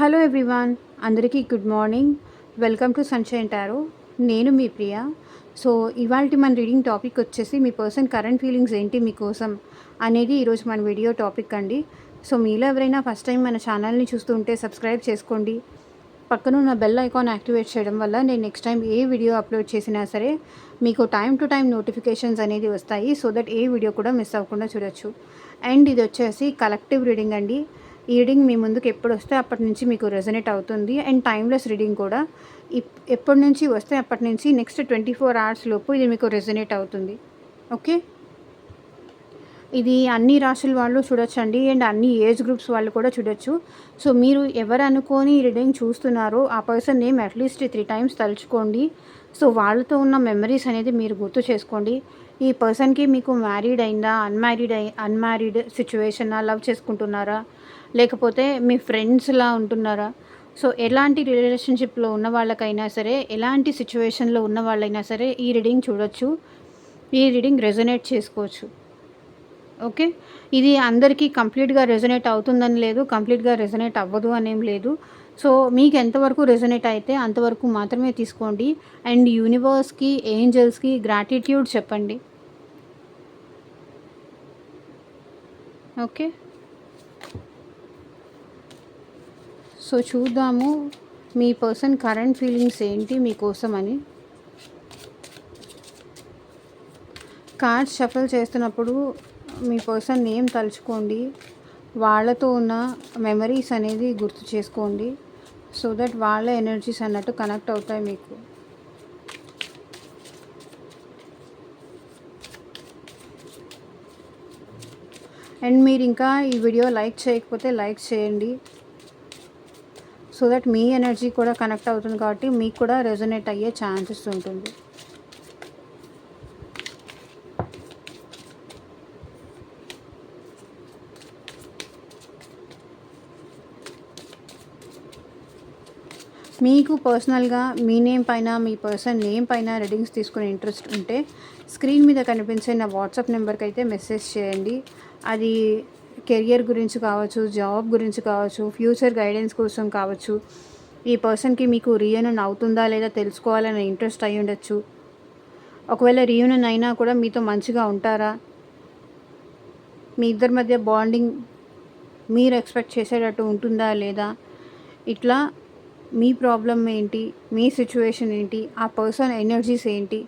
Hello everyone, అందరికీ good morning. Welcome to sunshine tarot. నేను మీ Priya. So ఇవాల్టి మన రీడింగ్ టాపిక్ వచ్చేసి మీ పర్సన్ కరెంట్ ఫీలింగ్స్ ఏంటి మీకోసం అనేది ఈరోజు మన వీడియో టాపిక్ అండి. సో మీలో ఎవరైనా ఫస్ట్ టైం మన ఛానల్ని చూస్తుంటే సబ్స్క్రైబ్ చేసుకోండి. పక్కన ఉన్న బెల్ ఐకాన్ యాక్టివేట్ చేయడం వల్ల నేను నెక్స్ట్ టైం ఏ వీడియో అప్లోడ్ చేసినా సరే మీకు టైం టు టైం నోటిఫికేషన్స్ అనేది వస్తాయి. సో దట్ ఏ వీడియో కూడా మిస్ అవ్వకుండా చూడొచ్చు. అండ్ ఇది వచ్చేసి కలెక్టివ్ రీడింగ్ అండి. ఈ రీడింగ్ మీ ముందుకు ఎప్పుడు వస్తే అప్పటి నుంచి మీకు రెజనేట్ అవుతుంది. అండ్ టైమ్లెస్ రీడింగ్ కూడా ఎప్పటి నుంచి వస్తే అప్పటి నుంచి నెక్స్ట్ 24 hours లోపు ఇది మీకు రెజనేట్ అవుతుంది. ఓకే, ఇది అన్ని రాశుల వాళ్ళు చూడొచ్చండి. అండ్ అన్ని ఏజ్ గ్రూప్స్ వాళ్ళు కూడా చూడొచ్చు. సో మీరు ఎవరు అనుకొని రీడింగ్ చూస్తున్నారో ఆ పర్సన్ నేమ్ అట్లీస్ట్ 3 times తలుచుకోండి. సో వాళ్ళతో ఉన్న మెమరీస్ అనేది మీరు గుర్తు చేసుకోండి. ఈ పర్సన్కి మీకు మ్యారీడ్ అయిందా, అన్మ్యారీడ్ సిచ్యువేషనా, లవ్ చేసుకుంటున్నారా, లేకపోతే మీ ఫ్రెండ్స్లా ఉంటున్నారా? సో ఎలాంటి రిలేషన్షిప్లో ఉన్న వాళ్ళకైనా సరే, ఎలాంటి సిచ్యువేషన్లో ఉన్న వాళ్ళైనా సరే ఈ రీడింగ్ చూడొచ్చు. ఈ రీడింగ్ రెజొనేట్ చేసుకోవచ్చు. ఓకే, ఇది అందరికీ కంప్లీట్గా రెజొనేట్ అవుతుందని లేదు, కంప్లీట్గా రెజొనేట్ అవ్వదు అనేం లేదు. సో మీకు ఎంతవరకు రెజొనేట్ అయితే అంతవరకు మాత్రమే తీసుకోండి. అండ్ యూనివర్స్కి, ఏంజల్స్కి గ్రాటిట్యూడ్ చెప్పండి. ఓకే, సో చూద్దాము మీ పర్సన్ కరెంట్ ఫీలింగ్స్ ఏంటి మీకోసం అని. కార్డ్స్ షఫల్ చేస్తున్నప్పుడు మీ పర్సన్ నేమ్ తలుచుకోండి, వాళ్ళతో ఉన్న మెమరీస్ అనేది గుర్తు చేసుకోండి. సో దట్ వాళ్ళ ఎనర్జీస్ అన్నట్టు కనెక్ట్ అవుతాయి మీకు. అండ్ మీరు ఇంకా ఈ వీడియో లైక్ చేయకపోతే లైక్ చేయండి. సో దట్ మీ ఎనర్జీ కూడా కనెక్ట్ అవుతుంది కాబట్టి మీకు కూడా రెజొనేట్ అయ్యే ఛాన్సెస్ ఉంటుంది. మీకు పర్సనల్గా మీ నేమ్ పైన, మీ పర్సన్ నేమ్ పైన రీడింగ్స్ తీసుకునే ఇంట్రెస్ట్ ఉంటే స్క్రీన్ మీద కనిపించే నా వాట్సాప్ నెంబర్కి అయితే మెసేజ్ చేయండి. అది కెరియర్ గురించి కావచ్చు, జాబ్ గురించి కావచ్చు, ఫ్యూచర్ గైడెన్స్ కోసం కావచ్చు. ఈ పర్సన్కి మీకు రీయూనియన్ అవుతుందా లేదా తెలుసుకోవాలనే ఇంట్రెస్ట్ అయి ఉండొచ్చు. ఒకవేళ రీయూనియన్ అయినా కూడా మీతో మంచిగా ఉంటారా, మీ ఇద్దరి మధ్య బాండింగ్ మీరు ఎక్స్పెక్ట్ చేసేటట్టు ఉంటుందా లేదా, ఇట్లా మీ ప్రాబ్లం ఏంటి, మీ సిచ్యువేషన్ ఏంటి, ఆ పర్సన్ ఎనర్జీస్ ఏంటి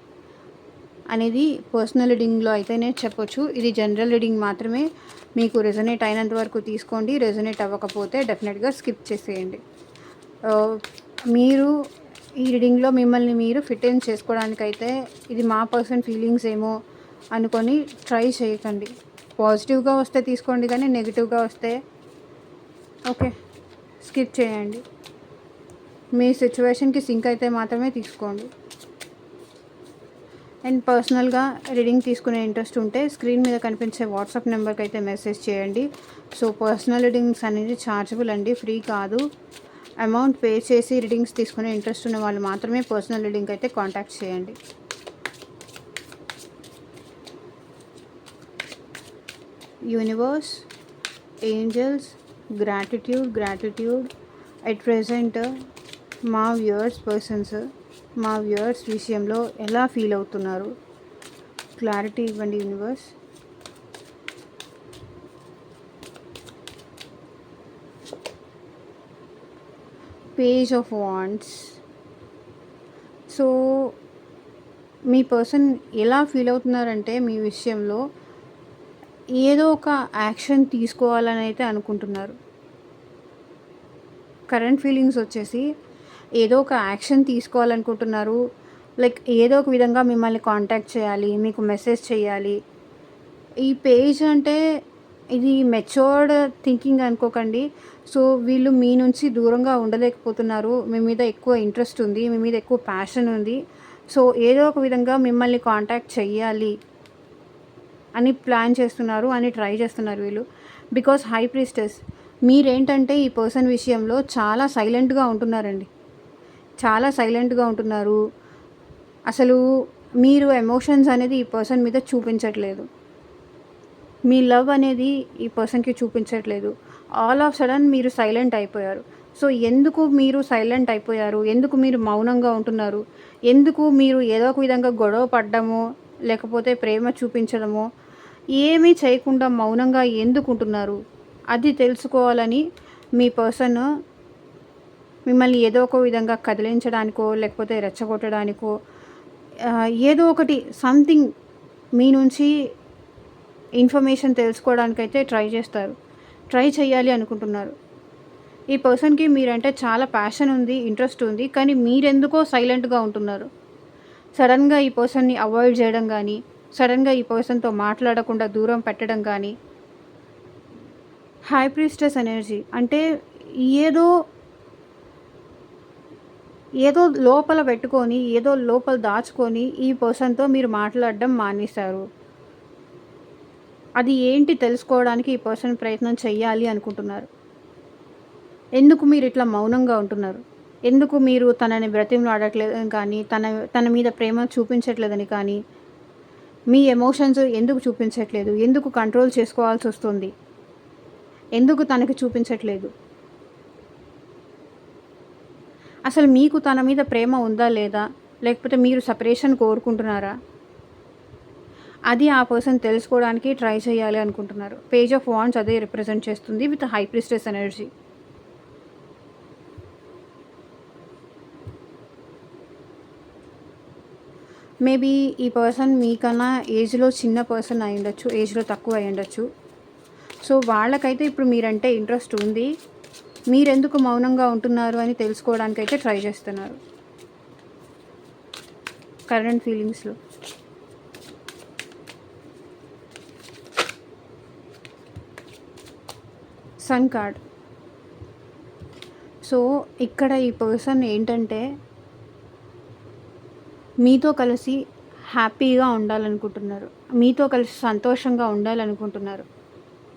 అనేది పర్సనల్ రీడింగ్లో అయితేనే చెప్పొచ్చు. ఇది జనరల్ రీడింగ్ మాత్రమే. మీకు రెజొనేట్ అయినంత వరకు తీసుకోండి, రెజొనేట్ అవ్వకపోతే డెఫినెట్గా స్కిప్ చేసేయండి. మీరు ఈ రీడింగ్లో మిమ్మల్ని మీరు ఫిట్ ఇన్ చేసుకోవడానికైతే ఇది మా పర్సన్ ఫీలింగ్స్ ఏమో అనుకొని ట్రై చేయకండి. పాజిటివ్గా వస్తే తీసుకోండి, కానీ నెగిటివ్గా వస్తే ఓకే స్కిప్ చేయండి. మీ సిచ్యువేషన్కి సింక్ అయితే మాత్రమే తీసుకోండి. అండ్ పర్సనల్గా రీడింగ్ తీసుకునే ఇంట్రెస్ట్ ఉంటే స్క్రీన్ మీద కనిపించే వాట్సాప్ నెంబర్కి అయితే మెసేజ్ చేయండి. సో పర్సనల్ రీడింగ్స్ అనేది ఛార్జబుల్ అండి, ఫ్రీ కాదు. అమౌంట్ పే చేసి రీడింగ్స్ తీసుకునే ఇంట్రెస్ట్ ఉన్న వాళ్ళు మాత్రమే పర్సనల్ రీడింగ్ అయితే కాంటాక్ట్ చేయండి. Universe, angels, gratitude at present మా వ్యూవర్స్ విషయంలో ఎలా ఫీల్ అవుతున్నారు, క్లారిటీ ఇవ్వండి universe. Page of wands. So me person ఎలా ఫీల్ అవుతున్నారంటే మీ విషయంలో ఏదో ఒక యాక్షన్ తీసుకోవాలని అయితే అనుకుంటున్నారు. కరెంట్ ఫీలింగ్స్ వచ్చేసి ఏదో ఒక యాక్షన్ తీసుకోవాలనుకుంటున్నారు. లైక్ ఏదో ఒక విధంగా మిమ్మల్ని కాంటాక్ట్ చేయాలి, మీకు మెసేజ్ చేయాలి. ఈ పేజ్ అంటే ఇది మెచ్యూర్డ్ థింకింగ్ అనుకోకండి. సో వీళ్ళు మీ నుంచి దూరంగా ఉండలేకపోతున్నారు. మీ మీద ఎక్కువ ఇంట్రెస్ట్ ఉంది, మీ మీద ఎక్కువ ప్యాషన్ ఉంది. సో ఏదో ఒక విధంగా మిమ్మల్ని కాంటాక్ట్ చెయ్యాలి అని ప్లాన్ చేస్తున్నారు, అని ట్రై చేస్తున్నారు వీళ్ళు. బికాస్ హై ప్రీస్టెస్ మీరేంటంటే ఈ పర్సన్ విషయంలో చాలా సైలెంట్గా ఉంటున్నారండి, చాలా సైలెంట్గా ఉంటున్నారు. అసలు మీరు ఎమోషన్స్ అనేది ఈ పర్సన్ మీద చూపించట్లేదు, మీ లవ్ అనేది ఈ పర్సన్కి చూపించట్లేదు. ఆల్ ఆఫ్ సడన్ మీరు సైలెంట్ అయిపోయారు. సో ఎందుకు మీరు సైలెంట్ అయిపోయారు? ఎందుకు మీరు మౌనంగా ఉంటున్నారు? ఎందుకు మీరు ఏదో ఒక విధంగా గొడవ పడ్డమో, లేకపోతే ప్రేమ చూపించడమో, ఏమీ చేయకుండా మౌనంగా ఎందుకుంటున్నారు? అది తెలుసుకోవాలని మీ పర్సన్ మిమ్మల్ని ఏదో ఒక విధంగా కదిలించడానికో, లేకపోతే రెచ్చగొట్టడానికో, ఏదో ఒకటి సంథింగ్ మీ నుంచి ఇన్ఫర్మేషన్ తెలుసుకోవడానికైతే ట్రై చేస్తారు. ట్రై చేయాలి అనుకుంటున్నారు. ఈ పర్సన్‌కి మీరంటే చాలా ప్యాషన్ ఉంది, ఇంట్రెస్ట్ ఉంది. కానీ మీరెందుకో సైలెంట్‌గా ఉంటున్నారు. సడెన్‌గా ఈ పర్సన్‌ని అవాయిడ్ చేయడం గానీ, సడెన్‌గా ఈ పర్సన్‌తో మాట్లాడకుండా దూరం పెట్టడం గానీ, హై ప్రీస్టెస్ ఎనర్జీ అంటే ఏదో, ఏదో లోపల పెట్టుకొని, ఏదో లోపల దాచుకొని ఈ పర్సన్‌తో మీరు మాట్లాడడం మానేశారు. అది ఏంటి తెలుసుకోవడానికి ఈ పర్సన్ ప్రయత్నం చెయ్యాలి అనుకుంటున్నారు. ఎందుకు మీరు ఇట్లా మౌనంగా ఉంటున్నారు? ఎందుకు మీరు తనని బ్రతిమలాడట్లేదని కానీ, తన మీద ప్రేమ చూపించట్లేదని కానీ, మీ ఎమోషన్స్ ఎందుకు చూపించట్లేదు? ఎందుకు కంట్రోల్ చేసుకోవాల్సొస్తుంది? ఎందుకు తనకి చూపించట్లేదు? అసలు మీకు తన మీద ప్రేమ ఉందా లేదా? లేకపోతే మీరు సెపరేషన్ కోరుకుంటున్నారా? అది ఆ పర్సన్ తెలుసుకోవడానికి ట్రై చేయాలి అనుకుంటున్నారు. పేజ్ ఆఫ్ వాండ్స్ అదే రిప్రజెంట్ చేస్తుంది with high priestess energy. Maybe ఈ పర్సన్ మీకన్నా ఏజ్‌లో చిన్న పర్సన్ అయ్యుండొచ్చు. ఏజ్‌లో తక్కువ అయ్యుండొచ్చు. సో, వాళ్ళకైతే ఇప్పుడు మీరంటే ఇంట్రెస్ట్ ఉంది. మీరెందుకు మౌనంగా ఉంటున్నారు అని తెలుసుకోవడానికైతే ట్రై చేస్తున్నారు. కరెంట్ ఫీలింగ్స్‌లో. Sun card. సో, ఇక్కడ ఈ పర్సన్ ఏంటంటే మీతో కలిసి హ్యాపీగా ఉండాలనుకుంటున్నారు. మీతో కలిసి సంతోషంగా ఉండాలనుకుంటున్నారు.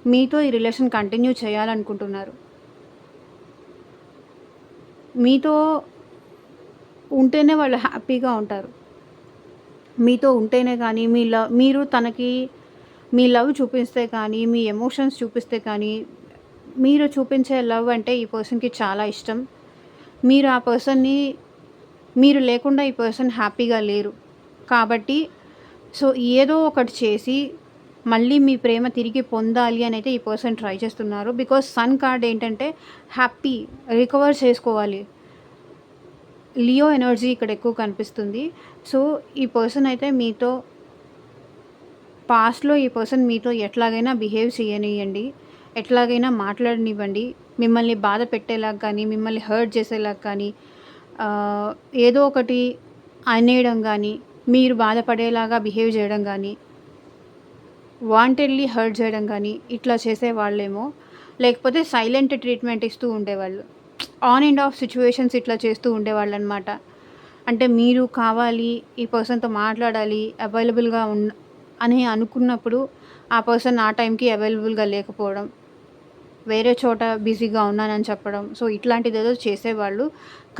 మీతో ఈ రిలేషన్ కంటిన్యూ చేయాలనుకుంటున్నారు. మీతో ఉంటేనే వాళ్ళు హ్యాపీగా ఉంటారు. మీతో ఉంటేనే కానీ మీరు తనకి మీ లవ్ చూపిస్తే కానీ, మీ ఎమోషన్స్ చూపిస్తే కానీ, మీరు చూపించే లవ్ అంటే ఈ పర్సన్‌కి చాలా ఇష్టం. మీరు ఆ పర్సన్‌ని మీరు లేకుండా ఈ పర్సన్ హ్యాపీగా లేరు. కాబట్టి సో, ఏదో ఒకటి చేసి మళ్ళీ మీ ప్రేమ తిరిగి పొందాలి అనైతే ఈ పర్సన్ ట్రై చేస్తున్నారు. బికాజ్ సన్ కార్డ్ ఏంటంటే హ్యాపీ, రికవర్ చేసుకోవాలి. లియో ఎనర్జీ ఇక్కడ ఎక్కువ కనిపిస్తుంది. సో, ఈ పర్సన్ అయితే మీతో పాస్ట్‌లో ఈ పర్సన్ మీతో ఎట్లాగైనా బిహేవ్ చేయనియ్యండి. ఎట్లాగైనా మాట్లాడనివ్వండి. మిమ్మల్ని బాధ పెట్టేలాగా కానీ, మిమ్మల్ని హర్ట్ చేసేలాగా కానీ, ఏదో ఒకటి అనేయడం గానీ, మీరు బాధపడేలాగా బిహేవ్ చేయడం గానీ, వాంటెడ్‌లీ హర్ట్ చేయడం గానీ, ఇట్లా చేసేవాళ్ళేమో. లేకపోతే సైలెంట్ ట్రీట్మెంట్ ఇస్తూ ఉండేవాళ్ళు. ఆన్ అండ్ ఆఫ్ సిట్యుయేషన్స్ ఇట్లా చేస్తూ ఉండేవాళ్ళనమాట. అంటే మీరు కావాలి, ఈ పర్సన్‌తో మాట్లాడాలి, అవైలబుల్‌గా అని అనుకున్నప్పుడు, ఆ పర్సన్ ఆ టైంకి అవైలబుల్‌గా లేకపోవడం, వేరే చోట బిజీగా ఉన్నానని చెప్పడం. సో, ఇట్లాంటిదేదో చేసేవాళ్ళు.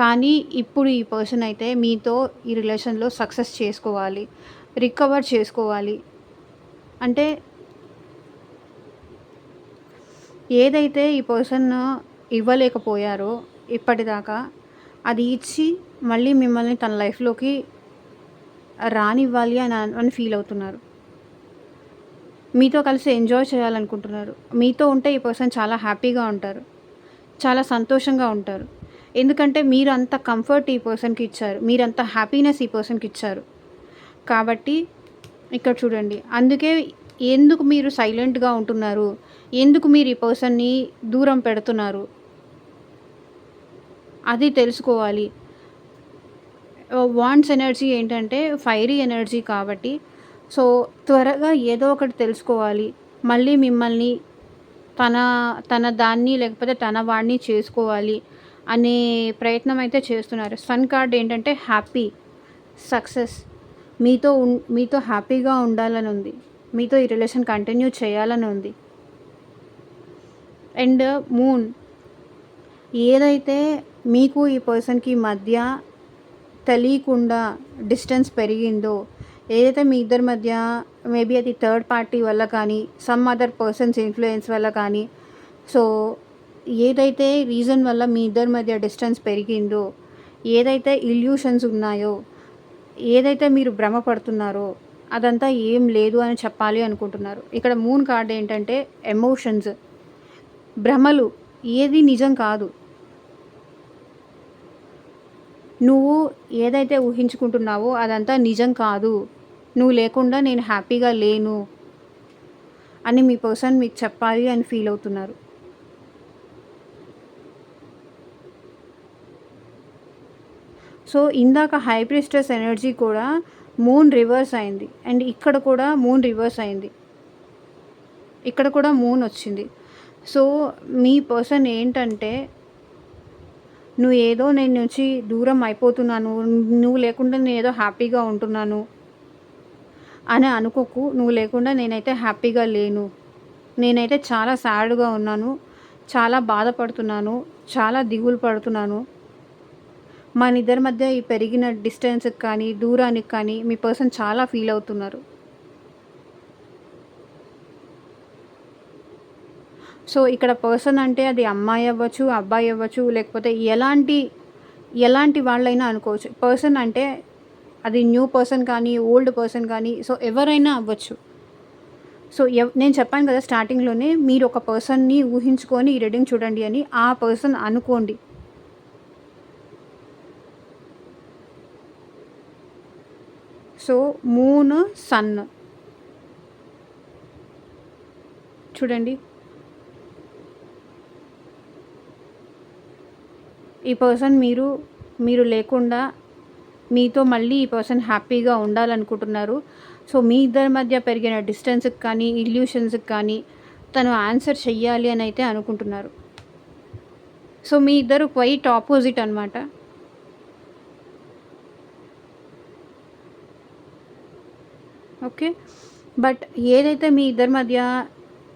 కానీ ఇప్పుడు ఈ పర్సన్ అయితే మీతో ఈ రిలేషన్‌లో సక్సెస్ చేసుకోవాలి, రికవర్ చేసుకోవాలి. అంటే ఏదైతే ఈ పర్సన్ ఇవ్వలేకపోయారో ఇప్పటిదాకా, అది ఇచ్చి మళ్ళీ మిమ్మల్ని తన లైఫ్‌లోకి రానివ్వాలి అని ఫీల్ అవుతున్నారు. మీతో కలిసి ఎంజాయ్ చేయాలనుకుంటున్నారు. మీతో ఉంటే ఈ పర్సన్ చాలా హ్యాపీగా ఉంటారు. చాలా సంతోషంగా ఉంటారు. ఎందుకంటే మీరు అంత కంఫర్ట్ ఈ పర్సన్‌కి ఇచ్చారు. మీరంత హ్యాపీనెస్ ఈ పర్సన్‌కి ఇచ్చారు. కాబట్టి ఇక్కడ చూడండి. అందుకే ఎందుకు మీరు సైలెంట్‌గా ఉంటున్నారు? ఎందుకు మీరు ఈ పర్సన్‌ని దూరం పెడుతున్నారు? అది తెలుసుకోవాలి. వాండ్స్ ఎనర్జీ ఏంటంటే ఫైరీ ఎనర్జీ కాబట్టి, సో, త్వరగా ఏదో ఒకటి తెలుసుకోవాలి. మళ్ళీ మిమ్మల్ని తన తన దాన్ని లేకపోతే తన వాడిని చేసుకోవాలి అనే ప్రయత్నం అయితే చేస్తున్నారు. సన్ కార్డ్ ఏంటంటే హ్యాపీ, సక్సెస్. మీతో హ్యాపీగా ఉండాలని ఉంది. మీతో ఈ రిలేషన్ కంటిన్యూ చేయాలని ఉంది. అండ్ మూన్ ఏదైతే మీకు ఈ పర్సన్‌కి మధ్య తెలియకుండా డిస్టెన్స్ పెరిగిందో, ఏదైతే మీ ఇద్దరి మధ్య మేబీ అది థర్డ్ పార్టీ వల్ల కానీ, సమ్ అదర్ పర్సన్స్ ఇన్‌ఫ్లుయెన్స్ వల్ల కానీ, సో, ఏదైతే రీజన్ వల్ల మీ ఇద్దరి మధ్య డిస్టెన్స్ పెరిగిందో, ఏదైతే ఇల్యూషన్స్ ఉన్నాయో, ఏదైతే మీరు భ్రమ పడుతున్నారో అదంతా ఏం లేదు అని చెప్పాలి అనుకుంటున్నారు. ఇక్కడ మూన్ కార్డ్ ఏంటంటే ఎమోషన్స్, భ్రమలు, ఏది నిజం కాదు. నువ్వు ఏదైతే ఊహించుకుంటున్నావో అదంతా నిజం కాదు. నువ్వు లేకుండా నేను హ్యాపీగా లేను అని మీ పర్సన్ మీకు చెప్పాలి అని ఫీల్ అవుతున్నారు. సో ఇందాక హై ప్రీస్టెస్ ఎనర్జీ కూడా మూన్ రివర్స్ అయింది అండ్ ఇక్కడ కూడా మూన్ రివర్స్ అయింది. ఇక్కడ కూడా మూన్ వచ్చింది. సో మీ పర్సన్ ఏంటంటే నువ్వు ఏదో నేను నుంచి దూరం అయిపోతున్నాను, నువ్వు లేకుండా నేను ఏదో హ్యాపీగా ఉంటున్నాను అని అనుకోకు. నువ్వు లేకుండా నేనైతే హ్యాపీగా లేను, నేనైతే చాలా సాడ్గా ఉన్నాను, చాలా బాధపడుతున్నాను, చాలా దిగులు పడుతున్నాను. మన ఇద్దరి మధ్య ఈ పెరిగిన డిస్టెన్స్కి కానీ దూరానికి కానీ మీ పర్సన్ చాలా ఫీల్ అవుతున్నారు. సో ఇక్కడ పర్సన్ అంటే అది అమ్మాయి అవ్వచ్చు, అబ్బాయి అవ్వచ్చు, లేకపోతే ఎలాంటి వాళ్ళైనా అనుకోవచ్చు. పర్సన్ అంటే అది న్యూ పర్సన్ కానీ ఓల్డ్ పర్సన్ కానీ సో ఎవరైనా అవ్వచ్చు. సో నేను చెప్పాను కదా స్టార్టింగ్లోనే, మీరు ఒక పర్సన్ని ఊహించుకొని ఈ రీడింగ్ చూడండి అని. ఆ పర్సన్ అనుకోండి. సో మూన్, సన్ చూడండి. ఈ పర్సన్ మీరు లేకుండా మీతో మళ్ళీ ఈ పర్సన్ హ్యాపీగా ఉండాలనుకుంటున్నారు. సో మీ ఇద్దరి మధ్య పెరిగిన డిస్టెన్స్కి కానీ ఇల్యూషన్స్కి కానీ తను ఆన్సర్ చెయ్యాలి అని అయితే అనుకుంటున్నారు. సో మీ ఇద్దరు క్వైట్ ఆపోజిట్ అనమాట. ఓకే, బట్ ఏదైతే మీ ఇద్దరి మధ్య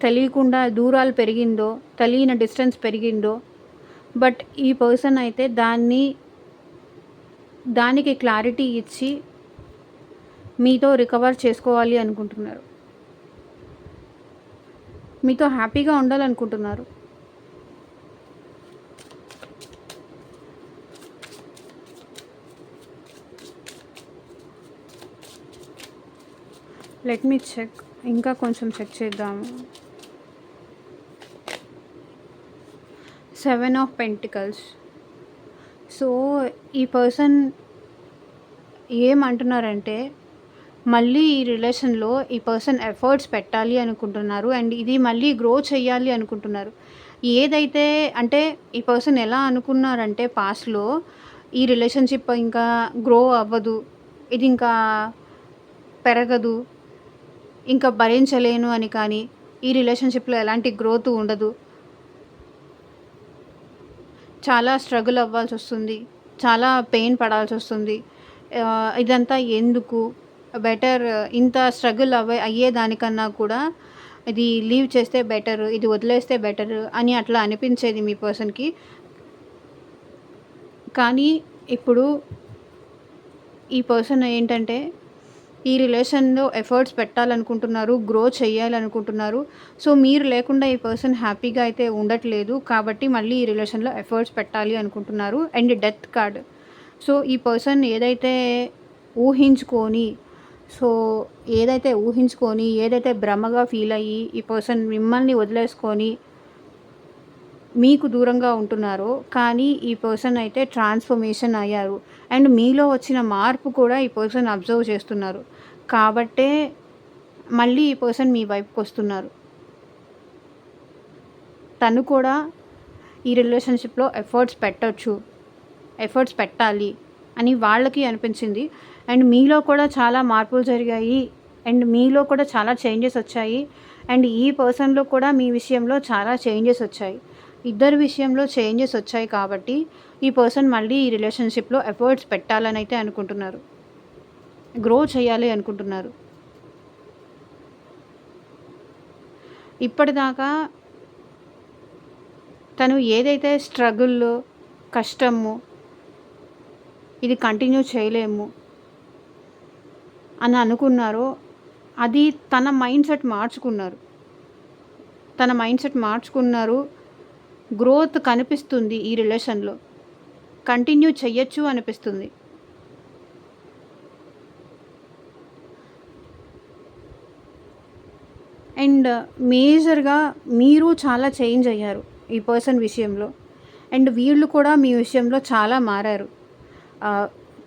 తెలియకుండా దూరాలు పెరిగిందో, తెలియని డిస్టెన్స్ పెరిగిందో, బట్ ఈ పర్సన్ అయితే దానికి క్లారిటీ ఇచ్చి మీతో రికవర్ చేసుకోవాలి అనుకుంటున్నారు, మీతో హ్యాపీగా ఉండాలనుకుంటున్నారు. లెట్ మీ చెక్, ఇంకా కొంచెం చెక్ చేద్దాము. 7 ఆఫ్ పెంటికల్స్. సో ఈ పర్సన్ ఏమంటున్నారంటే మళ్ళీ ఈ రిలేషన్లో ఈ పర్సన్ ఎఫర్ట్స్ పెట్టాలి అనుకుంటున్నారు అండ్ ఇది మళ్ళీ గ్రో చేయాలి అనుకుంటున్నారు. ఏదైతే అంటే ఈ పర్సన్ ఎలా అనుకున్నారంటే పాస్ట్లో ఈ రిలేషన్షిప్ ఇంకా గ్రో అవ్వదు, ఇది ఇంకా పెరగదు, ఇంకా భరించలేను అని, కానీ ఈ రిలేషన్షిప్లో ఎలాంటి గ్రోత్ ఉండదు, చాలా స్ట్రగుల్ అవ్వాల్సి వస్తుంది, చాలా పెయిన్ పడాల్సి వస్తుంది, ఇదంతా ఎందుకు, బెటర్ ఇంత స్ట్రగుల్ అయ్యేదానికన్నా కూడా ఇది లీవ్ చేస్తే బెటర్, ఇది వదిలేస్తే బెటర్ అని అట్లా అనిపించేది మీ పర్సన్కి. కానీ ఇప్పుడు ఈ పర్సన్ ఏంటంటే ఈ రిలేషన్లో ఎఫర్ట్స్ పెట్టాలనుకుంటున్నారు, గ్రో చేయాలనుకుంటున్నారు. సో మీరు లేకుండా ఈ పర్సన్ హ్యాపీగా అయితే ఉండట్లేదు, కాబట్టి మళ్ళీ ఈ రిలేషన్లో ఎఫర్ట్స్ పెట్టాలి అనుకుంటున్నారు. And death card. సో ఈ పర్సన్ ఏదైతే ఊహించుకొని ఏదైతే భ్రమగా ఫీల్ అయ్యి ఈ పర్సన్ మిమ్మల్ని వదిలేసుకొని మీకు దూరంగా ఉంటున్నారో, కానీ ఈ పర్సన్ అయితే ట్రాన్స్ఫర్మేషన్ అయ్యారు అండ్ మీలో వచ్చిన మార్పు కూడా ఈ పర్సన్ అబ్జర్వ్ చేస్తున్నారు. కాబట్టే మళ్ళీ ఈ పర్సన్ మీ వైపుకి వస్తున్నారు. తను కూడా ఈ రిలేషన్షిప్లో ఎఫర్ట్స్ పెట్టాలి అని వాళ్ళకి అనిపించింది. అండ్ మీలో కూడా చాలా మార్పులు జరిగాయి అండ్ మీలో కూడా చాలా చేంజెస్ వచ్చాయి అండ్ ఈ పర్సన్లో కూడా మీ విషయంలో చాలా చేంజెస్ వచ్చాయి. ఇద్దరి విషయంలో చేంజెస్ వచ్చాయి కాబట్టి ఈ పర్సన్ మళ్ళీ ఈ రిలేషన్షిప్లో ఎఫర్ట్స్ పెట్టాలని అయితే అనుకుంటున్నారు, గ్రో చేయాలి అనుకుంటున్నారు. ఇప్పటిదాకా తను ఏదైతే స్ట్రగుల్, కష్టము, ఇది కంటిన్యూ చేయలేము అని అనుకున్నారో అది తన మైండ్ సెట్ మార్చుకున్నారు. గ్రోత్ కనిపిస్తుంది ఈ రిలేషన్లో. కంటిన్యూ చెయ్యొచ్చు అనిపిస్తుంది. అండ్ మేజర్గా మీరు చాలా చేంజ్ అయ్యారు ఈ పర్సన్ విషయంలో. అండ్ వీళ్ళు కూడా మీ విషయంలో చాలా మారారు.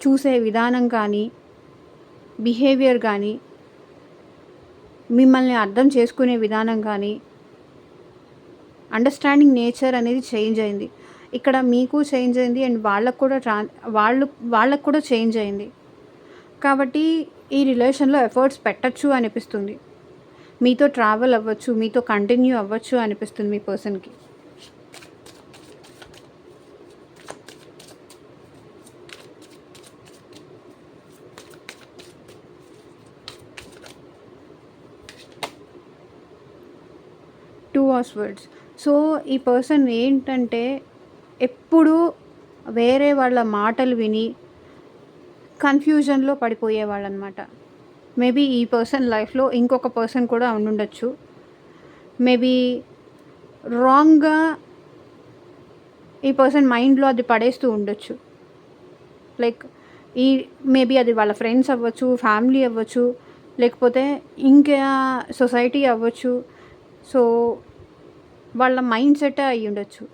చూసే విధానం కానీ, బిహేవియర్ కానీ, మిమ్మల్ని అర్థం చేసుకునే విధానం కానీ, అండర్స్టాండింగ్ నేచర్ అనేది చేంజ్ అయింది. ఇక్కడ మీకు చేంజ్ అయింది అండ్ వాళ్ళకు కూడా చేంజ్ అయింది. కాబట్టి ఈ రిలేషన్లో ఎఫర్ట్స్ పెట్టచ్చు అనిపిస్తుంది. మీతో ట్రావెల్ అవ్వచ్చు, మీతో కంటిన్యూ అవ్వచ్చు అనిపిస్తుంది మీ పర్సన్కి. Two of words. సో ఈ పర్సన్ ఏంటంటే ఎప్పుడూ వేరే వాళ్ళ మాటలు విని కన్ఫ్యూజన్లో పడిపోయేవాళ్ళు అనమాట. మేబీ ఈ పర్సన్ లైఫ్లో ఇంకొక పర్సన్ కూడా ఉండుండొచ్చు. మేబీ రాంగ్గా ఈ పర్సన్ మైండ్లో అది పడేస్తూ ఉండొచ్చు. లైక్ మేబీ అది వాళ్ళ ఫ్రెండ్స్ అవ్వచ్చు, ఫ్యామిలీ అవ్వచ్చు, లేకపోతే ఇంకా సొసైటీ అవ్వచ్చు. సో వాళ్ళ మైండ్ సెట్ అయ్యి ఉండొచ్చు.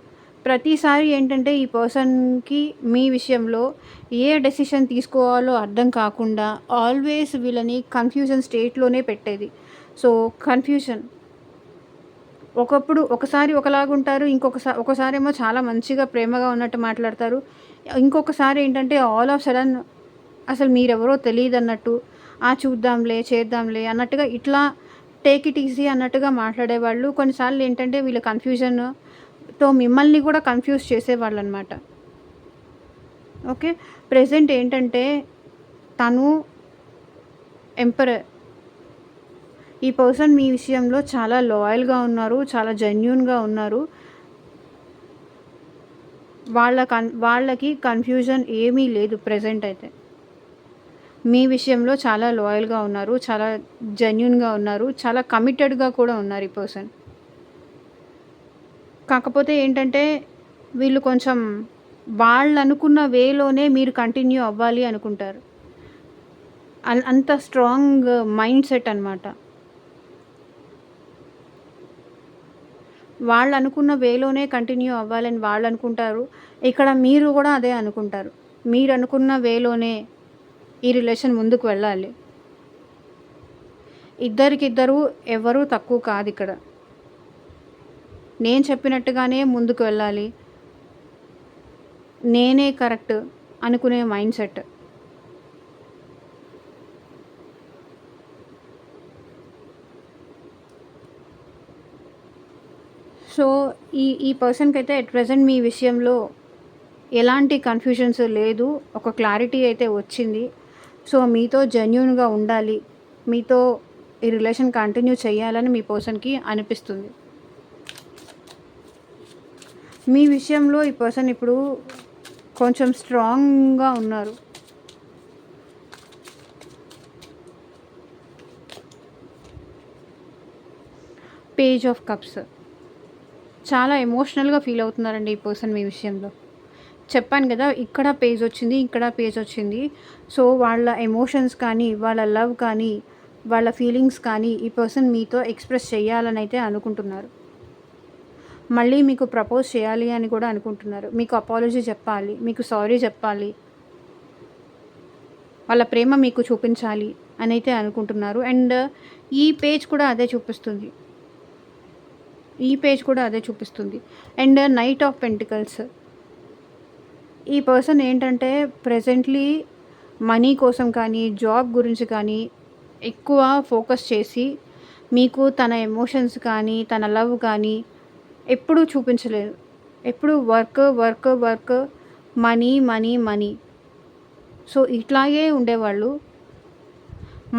ప్రతిసారి ఏంటంటే ఈ పర్సన్కి మీ విషయంలో ఏ డెసిషన్ తీసుకోవాలో అర్థం కాకుండా ఆల్వేస్ వీళ్ళని కన్ఫ్యూజన్ స్టేట్లోనే పెట్టేది. సో కన్ఫ్యూజన్, ఒకసారి ఒకలాగుంటారు, ఒకసారి ఏమో చాలా మంచిగా ప్రేమగా ఉన్నట్టు మాట్లాడతారు, ఇంకొకసారి ఏంటంటే ఆల్ ఆఫ్ సడన్ అసలు మీరెవరో తెలియదు అన్నట్టు, చూద్దాంలే చేద్దాంలే అన్నట్టుగా, ఇట్లా టేక్ ఇట్ ఈజీ అన్నట్టుగా మాట్లాడేవాళ్ళు. కొన్నిసార్లు ఏంటంటే వీళ్ళ కన్ఫ్యూజన్తో మిమ్మల్ని కూడా కన్ఫ్యూజ్ చేసేవాళ్ళు అనమాట. ఓకే, ప్రెజెంట్ ఏంటంటే తను ఎంపరర్. ఈ పర్సన్ మీ విషయంలో చాలా లాయల్గా ఉన్నారు, చాలా జెన్యూన్గా ఉన్నారు. వాళ్ళకి కన్ఫ్యూజన్ ఏమీ లేదు. ప్రెజెంట్ అయితే మీ విషయంలో చాలా లాయల్గా ఉన్నారు, చాలా జెన్యూన్గా ఉన్నారు, చాలా కమిటెడ్గా కూడా ఉన్నారు ఈ పర్సన్. కాకపోతే ఏంటంటే వీళ్ళు కొంచెం వాళ్ళు అనుకున్న వేలోనే మీరు కంటిన్యూ అవ్వాలి అనుకుంటారు. అంత స్ట్రాంగ్ మైండ్ సెట్ అనమాట. వాళ్ళు అనుకున్న వేలోనే కంటిన్యూ అవ్వాలని వాళ్ళు అనుకుంటారు. ఇక్కడ మీరు కూడా అదే అనుకుంటారు. మీరు అనుకున్న వేలోనే ఈ రిలేషన్ ముందుకు వెళ్ళాలి. ఇద్దరికిద్దరు ఎవరు తక్కువ కాదు ఇక్కడ. నేను చెప్పినట్టుగానే ముందుకు వెళ్ళాలి, నేనే కరెక్ట్ అనుకునే మైండ్ సెట్. సో ఈ పర్సన్కి అయితే అట్ ప్రెజెంట్ మీ విషయంలో ఎలాంటి కన్ఫ్యూజన్స్ లేదు, ఒక క్లారిటీ అయితే వచ్చింది. సో మీతో జెన్యూన్గా ఉండాలి, మీతో ఈ రిలేషన్ కంటిన్యూ చేయాలని మీ పర్సన్కి అనిపిస్తుంది. మీ విషయంలో ఈ పర్సన్ ఇప్పుడు కొంచెం స్ట్రాంగ్గా ఉన్నారు. Page of cups. చాలా ఎమోషనల్గా ఫీల్ అవుతున్నారండి ఈ పర్సన్ మీ విషయంలో. చెప్పాను కదా, ఇక్కడ పేజ్ వచ్చింది, ఇక్కడ పేజ్ వచ్చింది. సో వాళ్ళ ఎమోషన్స్ కానీ, వాళ్ళ లవ్ కానీ, వాళ్ళ ఫీలింగ్స్ కానీ ఈ పర్సన్ మీతో ఎక్స్ప్రెస్ చేయాలని అయితే అనుకుంటున్నారు. మళ్ళీ మీకు ప్రపోజ్ చేయాలి అని కూడా అనుకుంటున్నారు. మీకు అపాలజీ చెప్పాలి, మీకు సారీ చెప్పాలి, వాళ్ళ ప్రేమ మీకు చూపించాలి అని అయితే అనుకుంటున్నారు. అండ్ ఈ పేజ్ కూడా అదే చూపిస్తుంది. And knight of pentacles. ఈ పర్సన్ ఏంటంటే ప్రెజెంట్లీ మనీ కోసం కానీ, జాబ్ గురించి కానీ ఎక్కువ ఫోకస్ చేసి మీకు తన ఎమోషన్స్ కానీ, తన లవ్ కానీ ఎప్పుడూ చూపించలేదు. ఎప్పుడు వర్క్, మనీ. సో ఇట్లాగే ఉండేవాళ్ళు.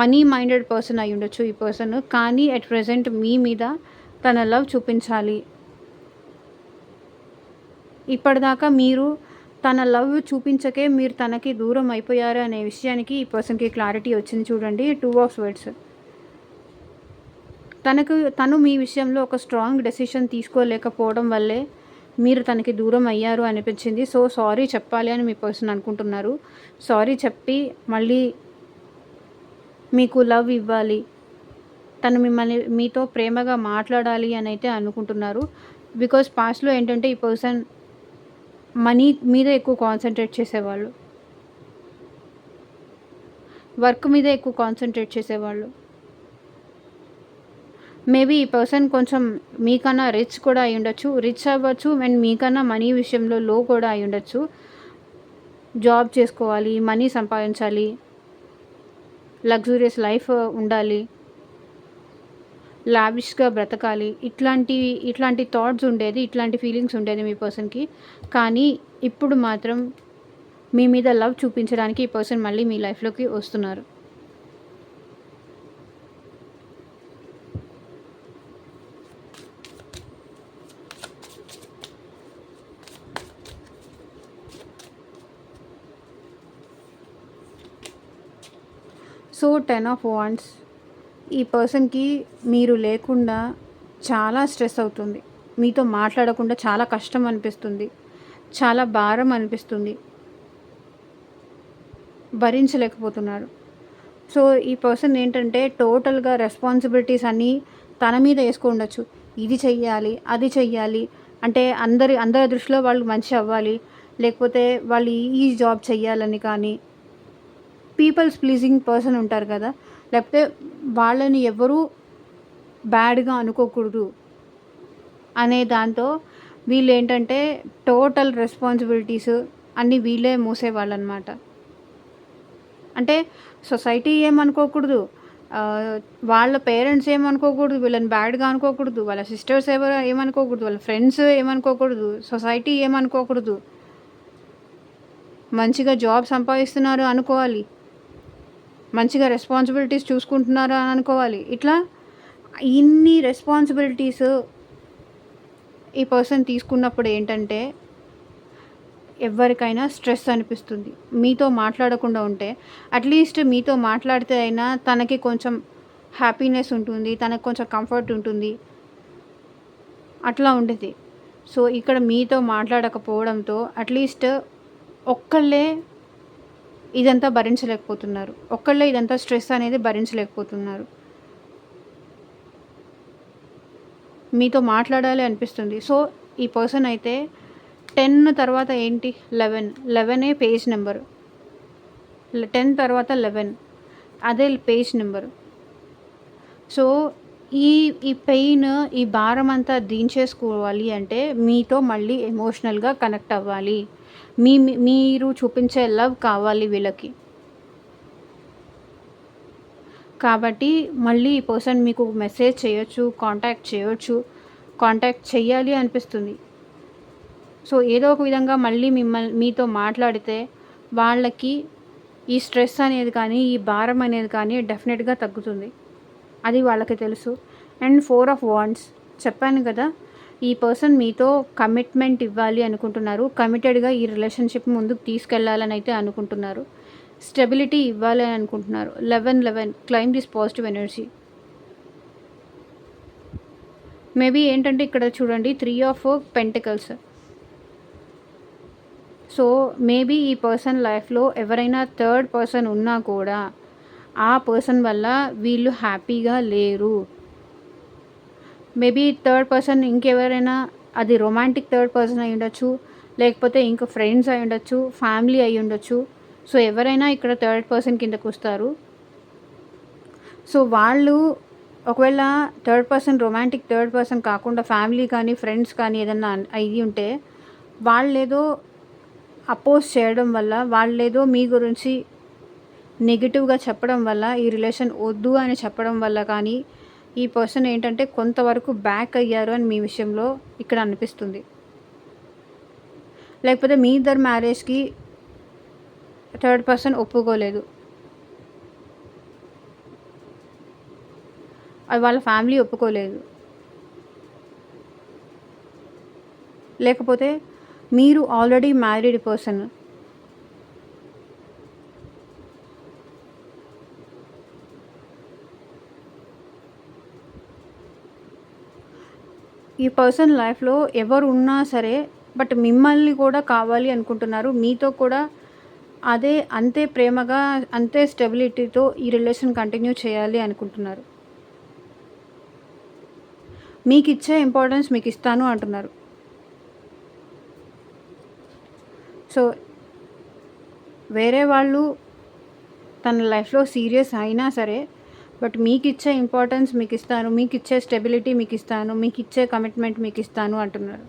మనీ మైండెడ్ పర్సన్ అయి ఉండొచ్చు ఈ పర్సన్. కానీ అట్ ప్రెజెంట్ మీ మీద తన లవ్ చూపించాలి. ఇప్పటిదాకా మీరు తన లవ్ చూపించకే మీరు తనకి దూరం అయిపోయారు అనే విషయానికి ఈ పర్సన్కి క్లారిటీ వచ్చింది. చూడండి, 2 ఆఫ్ స్వర్డ్స్. తను మీ విషయంలో ఒక స్ట్రాంగ్ డెసిషన్ తీసుకోలేకపోవడం వల్లే మీరు తనకి దూరం అయ్యారు అనిపించింది. సో, సారీ చెప్పాలి అని మీ పర్సన్ అనుకుంటున్నారు. సారీ చెప్పి మళ్ళీ మీకు లవ్ ఇవ్వాలి. తను మిమ్మల్ని మీతో ప్రేమగా మాట్లాడాలి అనైతే అనుకుంటున్నారు. బికాజ్ పాస్ట్‌లో ఏంటంటే ఈ పర్సన్ మనీ మీద ఎక్కువ కాన్సంట్రేట్ చేసేవాళ్ళు. వర్క్ మీద ఎక్కువ కాన్సంట్రేట్ చేసేవాళ్ళు. మేబీ ఈ పర్సన్ కొంచెం మీకన్నా రిచ్ కూడా అయ్యుండొచ్చు. రిచ్ అవ్వచ్చు అండ్ మీకన్నా మనీ విషయంలో లో కూడా అయ్యుండొచ్చు. జాబ్ చేసుకోవాలి, మనీ సంపాదించాలి, లగ్జూరియస్ లైఫ్ ఉండాలి, లావిష్‌గా బ్రతకాలి. ఇట్లాంటి థాట్స్ ఉండేది. ఇట్లాంటి ఫీలింగ్స్ ఉండేది మీ పర్సన్‌కి. కానీ ఇప్పుడు మాత్రం మీ మీద లవ్ చూపించడానికి ఈ పర్సన్ మళ్ళీ మీ లైఫ్‌లోకి వస్తున్నారు. సో 10 ఆఫ్ వాండ్స్ ఈ పర్సన్‌కి మీరు లేకుండా చాలా స్ట్రెస్ అవుతుంది. మీతో మాట్లాడకుండా చాలా కష్టం అనిపిస్తుంది. చాలా భారం అనిపిస్తుంది. భరించలేకపోతున్నారు. సో, ఈ పర్సన్ ఏంటంటే టోటల్‌గా రెస్పాన్సిబిలిటీస్ అన్నీ తన మీద ఏసుకోండొచ్చు. ఇది చెయ్యాలి, అది చెయ్యాలి. అంటే అందరి దృష్టిలో వాళ్ళు మంచి అవ్వాలి. లేకపోతే వాళ్ళు ఈ జాబ్ చెయ్యాలని కానీ, పీపుల్స్ ప్లీజింగ్ పర్సన్ ఉంటారు కదా! లేకపోతే వాళ్ళని ఎవ్వరూ బ్యాడ్‌గా అనుకోకూడదు అనే దాంతో వీళ్ళేంటంటే టోటల్ రెస్పాన్సిబిలిటీస్ అన్నీ వీళ్ళే మోసేవాళ్ళనమాట. అంటే సొసైటీ ఏమనుకోకూడదు. వాళ్ళ పేరెంట్స్ ఏమనుకోకూడదు. వీళ్ళని బ్యాడ్‌గా అనుకోకూడదు. వాళ్ళ సిస్టర్స్ ఎవరు ఏమనుకోకూడదు. వాళ్ళ ఫ్రెండ్స్ ఏమనుకోకూడదు. సొసైటీ ఏమనుకోకూడదు. మంచిగా జాబ్ సంపాదిస్తున్నారు అనుకోవాలి. మంచిగా రెస్పాన్సిబిలిటీస్ చూసుకుంటున్నారు అని అనుకోవాలి. ఇట్లా ఇన్ని రెస్పాన్సిబిలిటీస్ ఈ పర్సన్ తీసుకున్నప్పుడు ఏంటంటే ఎవ్వరికైనా స్ట్రెస్ అనిపిస్తుంది. మీతో మాట్లాడకుండా ఉంటే అట్‌లీస్ట్ మీతో మాట్లాడితే అయినా తనకి కొంచెం హ్యాపీనెస్ ఉంటుంది. తనకు కొంచెం కంఫర్ట్ ఉంటుంది. అట్లా ఉండేది. సో, ఇక్కడ మీతో మాట్లాడకపోవడంతో అట్‌లీస్ట్ ఒక్కళ్ళే ఇదంతా భరించలేకపోతున్నారు. ఒక్కళ్ళే ఇదంతా స్ట్రెస్ అనేది భరించలేకపోతున్నారు. మీతో మాట్లాడాలి అనిపిస్తుంది. సో, ఈ పర్సన్ అయితే 10 తర్వాత ఏంటి 11. 11 పేజ్ నెంబరు. 10 తర్వాత 11 అదే పేజ్ నెంబరు. సో, ఈ ఈ పెయిన్, ఈ భారమంతా దించేసుకోవాలి అంటే మీతో మళ్ళీ ఎమోషనల్‌గా కనెక్ట్ అవ్వాలి. మీరు చూపించే లవ్ కావాలి వీళ్ళకి. కాబట్టి మళ్ళీ ఈ పర్సన్ మీకు మెసేజ్ చేయొచ్చు, కాంటాక్ట్ చేయొచ్చు. కాంటాక్ట్ చెయ్యాలి అనిపిస్తుంది. సో, ఏదో ఒక విధంగా మళ్ళీ మీతో మాట్లాడితే వాళ్ళకి ఈ స్ట్రెస్ అనేది కానీ, ఈ భారం అనేది కానీ డెఫినెట్‌గా తగ్గుతుంది. అది వాళ్ళకి తెలుసు. అండ్ 4 ఆఫ్ వాండ్స్ చెప్పాను కదా! ఈ పర్సన్ మీతో కమిట్మెంట్ ఇవ్వాలి అనుకుంటున్నారు. కమిటెడ్‌గా ఈ రిలేషన్‌షిప్ ముందుకు తీసుకెళ్లాలని అయితే అనుకుంటున్నారు. స్టెబిలిటీ ఇవ్వాలి అని అనుకుంటున్నారు. 11 claim this positive energy. Maybe ఏంటంటే ఇక్కడ చూడండి 3 ఆఫ్ పెంటికల్స్. సో, మేబీ ఈ పర్సన్ లైఫ్‌లో ఎవరైనా థర్డ్ పర్సన్ ఉన్నా కూడా ఆ పర్సన్ వల్ల వీళ్ళు హ్యాపీగా లేరు. మేబీ థర్డ్ పర్సన్ ఇంకెవరైనా అది రొమాంటిక్ థర్డ్ పర్సన్ అయ్యుండొచ్చు. లేకపోతే ఇంక ఫ్రెండ్స్ అయ్యుండొచ్చు. ఫ్యామిలీ అయ్యుండొచ్చు. సో, ఎవరైనా ఇక్కడ థర్డ్ పర్సన్ కిందకొస్తారు. సో, వాళ్ళు ఒకవేళ రొమాంటిక్ థర్డ్ పర్సన్ కాకుండా ఫ్యామిలీ కానీ, ఫ్రెండ్స్ కానీ ఏదన్నా అయ్యి ఉంటే వాళ్ళేదో అపోజ్ చేయడం వల్ల, వాళ్ళేదో మీ గురించి నెగెటివ్‌గా చెప్పడం వల్ల, ఈ రిలేషన్ వద్దు అని చెప్పడం వల్ల కానీ, ఈ పర్సన్ ఏంటంటే కొంతవరకు బ్యాక్ అయ్యారు అని మీ విషయంలో ఇక్కడ అనిపిస్తుంది. లేకపోతే మీ ఇద్దరి మ్యారేజ్‌కి థర్డ్ పర్సన్ ఒప్పుకోలేదు. అది వాళ్ళ ఫ్యామిలీ ఒప్పుకోలేదు. లేకపోతే మీరు ఆల్రెడీ మ్యారీడ్ పర్సన్. ఈ పర్సన్ లైఫ్‌లో ఎవరు ఉన్నా సరే, బట్ మిమ్మల్ని కూడా కావాలి అనుకుంటున్నారు. మీతో కూడా అంతే ప్రేమగా, అంతే స్టెబిలిటీతో ఈ రిలేషన్ కంటిన్యూ చేయాలి అనుకుంటున్నారు. మీకిచ్చే ఇంపార్టెన్స్ మీకిస్తాను అంటున్నారు. సో, వేరే వాళ్ళు తన లైఫ్‌లో సీరియస్ అయినా సరే, బట్ మీకిచ్చే ఇంపార్టెన్స్ మీకిస్తాను, మీకిచ్చే స్టెబిలిటీ మీకిస్తాను, మీకిచ్చే కమిట్మెంట్ మీకిస్తాను అంటున్నారు.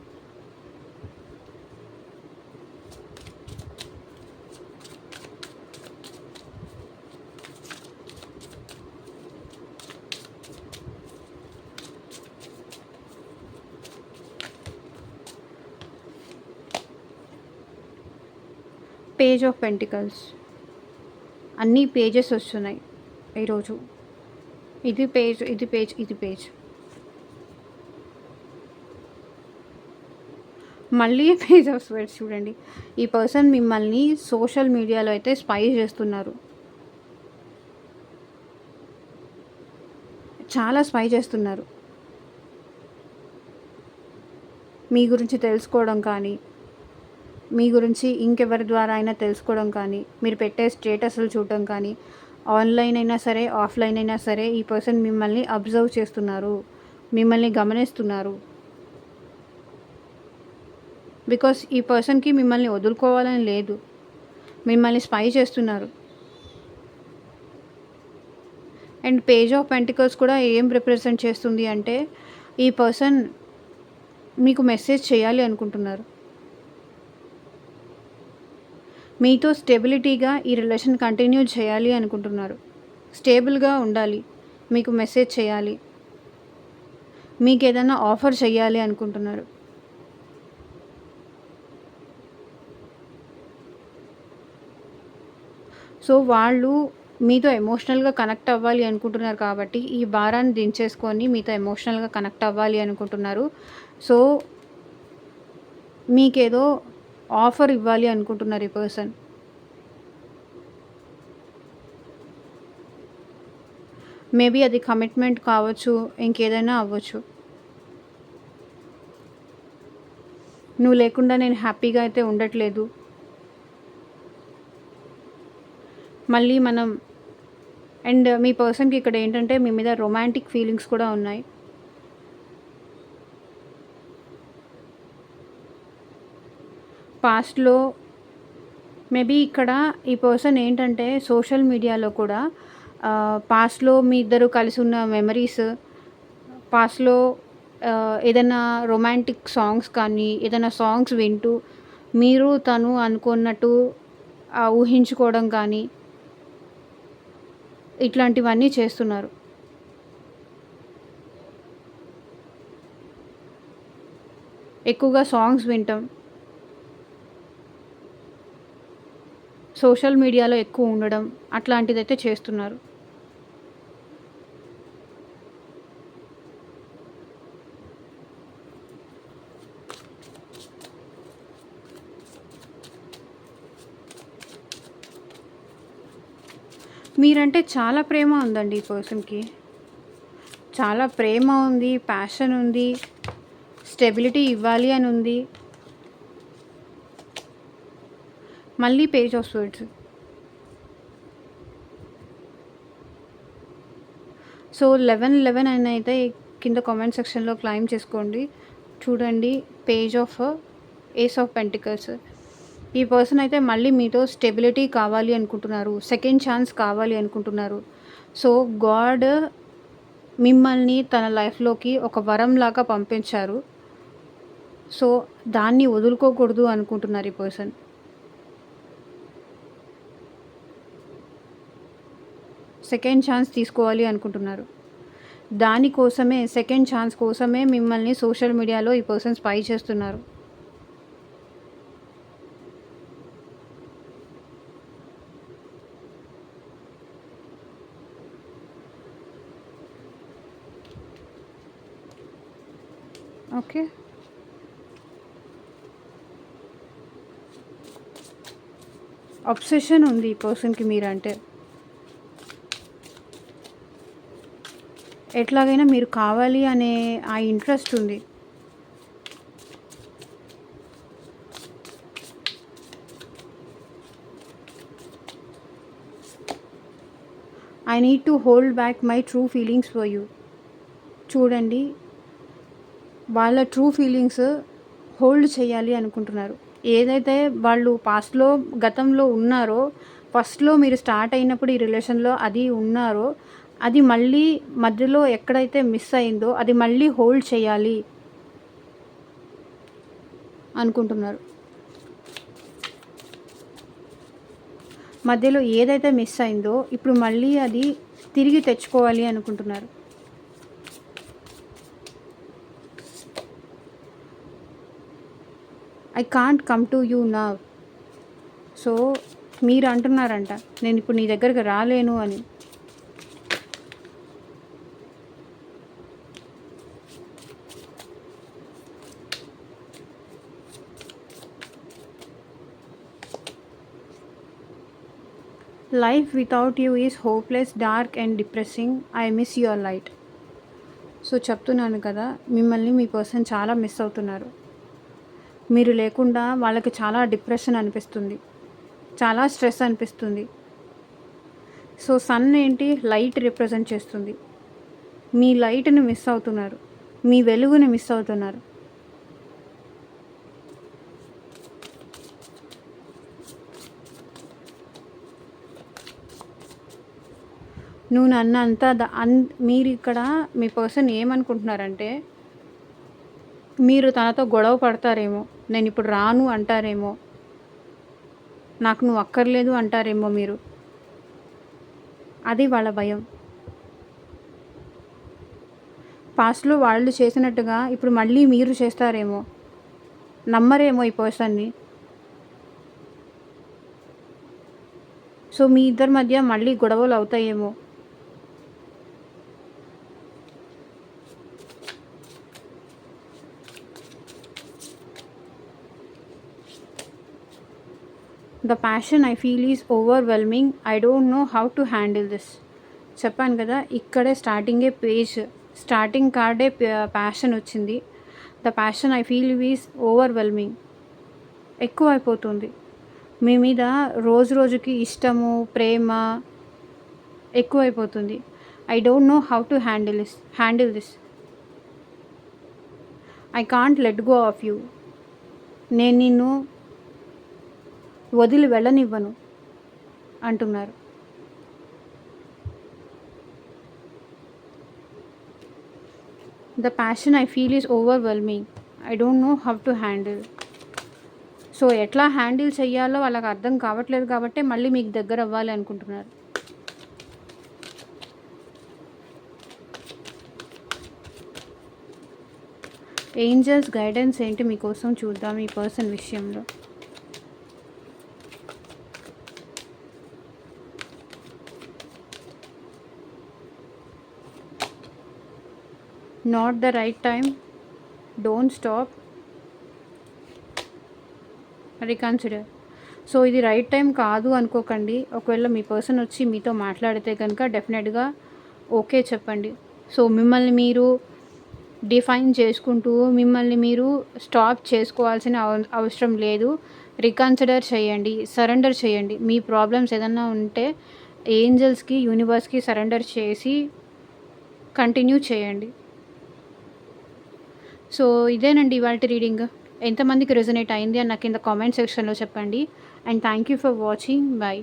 పేజ్ ఆఫ్ పెంటికల్స్ అన్ని పేజెస్ వస్తున్నాయి ఈరోజు. ఇది పేజ్, ఇది పేజ్, ఇది పేజ్. మళ్ళీ పేజ్ ఆఫ్ స్వర్డ్స్ చూడండి. ఈ పర్సన్ మిమ్మల్ని సోషల్ మీడియాలో అయితే స్పై చేస్తున్నారు. చాలా స్పై చేస్తున్నారు. మీ గురించి తెలుసుకోవడం కానీ, మీ గురించి ఇంకెవరి ద్వారా అయినా తెలుసుకోవడం కానీ, మీరు పెట్టే స్టేటస్‌లు చూడడం కానీ, ఆన్‌లైన్ అయినా సరే, ఆఫ్‌లైన్ అయినా సరే, ఈ పర్సన్ మిమ్మల్ని అబ్జర్వ్ చేస్తున్నారు. మిమ్మల్ని గమనిస్తున్నారు. బికాస్ ఈ పర్సన్‌కి మిమ్మల్ని వదులుకోవాలని లేదు. మిమ్మల్ని స్పై చేస్తున్నారు. అండ్ పేజ్ ఆఫ్ పెంటికల్స్ కూడా ఏం రిప్రజెంట్ చేస్తుంది అంటే, ఈ పర్సన్ మీకు మెసేజ్ చేయాలి అనుకుంటున్నారు. మీతో స్టెబిలిటీగా ఈ రిలేషన్ కంటిన్యూ చేయాలి అనుకుంటున్నారు. స్టేబుల్గా ఉండాలి, మీకు మెసేజ్ చేయాలి, మీకు ఏదైనా ఆఫర్ చేయాలి అనుకుంటున్నారు. సో వాళ్ళు మీతో ఎమోషనల్గా కనెక్ట్ అవ్వాలి అనుకుంటున్నారు కాబట్టి, ఈ భారాన్ని దించేసుకొని మీతో ఎమోషనల్గా కనెక్ట్ అవ్వాలి అనుకుంటున్నారు. సో మీకేదో ఆఫర్ ఇవ్వాలి అనుకుంటున్నారు ఈ పర్సన్. మేబీ అది కమిట్మెంట్ కావచ్చు, ఇంకేదైనా అవ్వచ్చు. నువ్వు లేకుండా నేను హ్యాపీగా అయితే ఉండట్లేదు. మళ్ళీ మనం అండ్ మీ పర్సన్‌కి ఇక్కడ ఏంటంటే మీ మీద రొమాంటిక్ ఫీలింగ్స్ కూడా ఉన్నాయి. పాస్ట్‌లో మేబీ ఇక్కడ ఈ పర్సన్ ఏంటంటే సోషల్ మీడియాలో కూడా పాస్ట్‌లో మీ ఇద్దరు కలిసి ఉన్న మెమరీస్, పాస్ట్‌లో ఏదైనా రొమాంటిక్ సాంగ్స్ కానీ, ఏదైనా సాంగ్స్ వింటూ మీరు తను అనుకున్నట్టు ఊహించుకోవడం కానీ, ఇట్లాంటివన్నీ చేస్తున్నారు. ఎక్కువగా సాంగ్స్ వినటం, సోషల్ మీడియాలో ఎక్కువ ఉండడం, అట్లాంటిదైతే చేస్తున్నారు. మీరంటే చాలా ప్రేమ ఉందండి ఈ పర్సన్‌కి. చాలా ప్రేమ ఉంది, ప్యాషన్ ఉంది, స్టెబిలిటీ ఇవ్వాలి అని ఉంది. మళ్ళీ పేజ్ ఆఫ్ స్వర్డ్స్. సో 11 అని అయితే కింద కామెంట్ సెక్షన్‌లో క్లెయిమ్ చేసుకోండి. చూడండి page of ace of pentacles. ఈ పర్సన్ అయితే మళ్ళీ మీతో స్టెబిలిటీ కావాలి అనుకుంటున్నారు. సెకండ్ ఛాన్స్ కావాలి అనుకుంటున్నారు. సో గాడ్ మిమ్మల్ని తన లైఫ్‌లోకి ఒక వరంలాగా పంపించారు. సో దాన్ని వదులుకోకూడదు అనుకుంటున్నారు ఈ పర్సన్. సెకండ్ ఛాన్స్ తీసుకోవాలి అనుకుంటున్నారు. దానికోసమే సెకండ్ ఛాన్స్ కోసమే మిమ్మల్ని సోషల్ మీడియాలో ఈ పర్సన్ స్పై చేస్తున్నారు. ఓకే. అబ్సెషన్ ఉంది ఈ పర్సన్‌కి మీరంటే. ఎట్లాగైనా మీరు కావాలి అనే ఆ ఇంట్రెస్ట్ ఉంది. I need to hold back my true feelings for you. చూడండి, వాళ్ళ ట్రూ ఫీలింగ్స్ హోల్డ్ చేయాలి అనుకుంటున్నారు. ఏదైతే వాళ్ళు పాస్ట్‌లో గతంలో ఉన్నారో, ఫస్ట్‌లో మీరు స్టార్ట్ అయినప్పుడు ఈ రిలేషన్‌లో అది ఉన్నారో, అది మళ్ళీ మధ్యలో ఎక్కడైతే మిస్ అయిందో అది మళ్ళీ హోల్డ్ చేయాలి అనుకుంటున్నారు. మధ్యలో ఏదైతే మిస్ అయిందో ఇప్పుడు మళ్ళీ అది తిరిగి తెచ్చుకోవాలి అనుకుంటున్నారు. I can't come to you now. So మీరు అంటున్నారంట, నేను ఇప్పుడు నీ దగ్గరికి రాలేను అని. Life without you is hopeless, dark and depressing. I miss your light. So చెప్తున్నాను కదా, మిమ్మల్ని మీ పర్సన్ చాలా మిస్ అవుతున్నారు. మీరు లేకుండా వాళ్ళకి చాలా డిప్రెషన్ అనిపిస్తుంది, చాలా స్ట్రెస్ అనిపిస్తుంది. సో సన్ ఏంటి, లైట్ రిప్రజెంట్ చేస్తుంది. మీ లైట్ని మిస్ అవుతున్నారు, మీ వెలుగుని మిస్ అవుతున్నారు. నువ్వు నన్ను అంతా మీరు ఇక్కడ మీ పర్సన్ ఏమనుకుంటున్నారంటే, మీరు తనతో గొడవ పడతారేమో, నేను ఇప్పుడు రాను అంటారేమో, నాకు నువ్వు అక్కర్లేదు అంటారేమో మీరు. అది వాళ్ళ భయం. పాస్ట్లో వాళ్ళు చేసినట్టుగా ఇప్పుడు మళ్ళీ మీరు చేస్తారేమో, నమ్మరేమో ఈ పర్సన్ని. సో మీ ఇద్దరి మధ్య మళ్ళీ గొడవలు అవుతాయేమో. The passion I feel is overwhelming. I don't know how to handle this. చెప్పాను కదా, ఇక్కడే స్టార్టింగ్ కార్డే ప్యాషన్ వచ్చింది. The passion I feel is overwhelming. ఎక్కువ అయిపోతుంది మీ మీద, రోజు రోజుకి ఇష్టము, ప్రేమ ఎక్కువైపోతుంది. I don't know how to handle this. I can't let go of you. నేను నిన్ను వదిలి వెళ్ళనివ్వను అంటున్నారు. The passion I feel is overwhelming. I don't know how to handle. So ఎట్లా హ్యాండిల్ చెయ్యాలో వాళ్ళకి అర్థం కావట్లేదు కాబట్టి మళ్ళీ మీకు దగ్గర అవ్వాలి అనుకుంటున్నారు. ఏంజల్స్ గైడెన్స్ ఏంటి మీకోసం చూద్దాం ఈ పర్సన్ విషయంలో. Not the right time, don't stop, reconsider. So ఇది రైట్ టైం కాదు అనుకోకండి. ఒకవేళ మీ పర్సన్ వచ్చి మీతో మాట్లాడితే కనుక డెఫినెట్గా ఓకే చెప్పండి. సో మిమ్మల్ని మీరు డిఫైన్ చేసుకుంటూ మిమ్మల్ని మీరు స్టాప్ చేసుకోవాల్సిన అవసరం లేదు. రికన్సిడర్ చేయండి, సరెండర్ చేయండి. మీ ప్రాబ్లమ్స్ ఏదన్నా ఉంటే ఏంజల్స్కి, యూనివర్స్కి సరెండర్ చేసి కంటిన్యూ చేయండి. సో ఇదేనండి ఇవాల్టి రీడింగ్. ఎంతమందికి రెజొనేట్ అయింది అని నాకు కింద కామెంట్ సెక్షన్లో చెప్పండి. And thank you for watching. By.